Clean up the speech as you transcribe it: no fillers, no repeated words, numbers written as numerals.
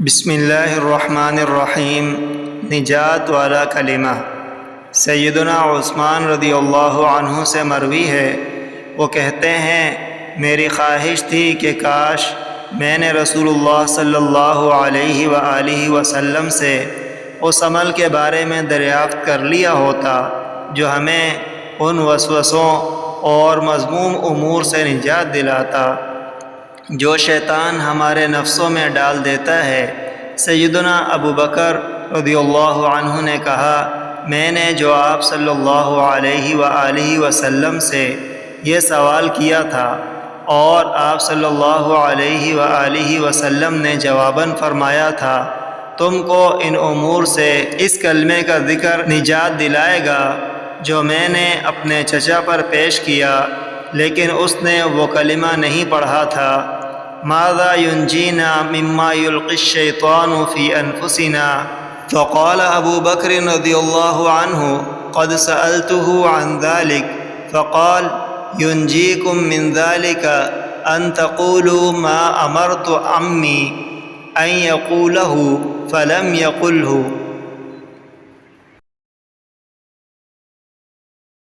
بسم اللہ الرحمن الرحیم۔ نجات والا کلمہ۔ سیدنا عثمان رضی اللہ عنہ سے مروی ہے، وہ کہتے ہیں میری خواہش تھی کہ کاش میں نے رسول اللہ صلی اللہ علیہ وآلہ وسلم سے اس عمل کے بارے میں دریافت کر لیا ہوتا جو ہمیں ان وسوسوں اور مذموم امور سے نجات دلاتا جو شیطان ہمارے نفسوں میں ڈال دیتا ہے۔ سیدنا ابو بکر رضی اللہ عنہ نے کہا، میں نے جو آپ صلی اللہ علیہ وآلہ وسلم سے یہ سوال کیا تھا اور آپ صلی اللہ علیہ وآلہ وسلم نے جواباً فرمایا تھا، تم کو ان امور سے اس کلمے کا ذکر نجات دلائے گا جو میں نے اپنے چچا پر پیش کیا، لیکن اس نے وہ کلمہ نہیں پڑھا تھا۔ ماذا ينجينا مما يلقي الشيطان في أنفسنا؟ فقال أبو بكر رضي الله عنه قد سألته عن ذلك فقال ينجيكم من ذلك أن تقولوا ما أمرت عمي أن يقوله فلم يقله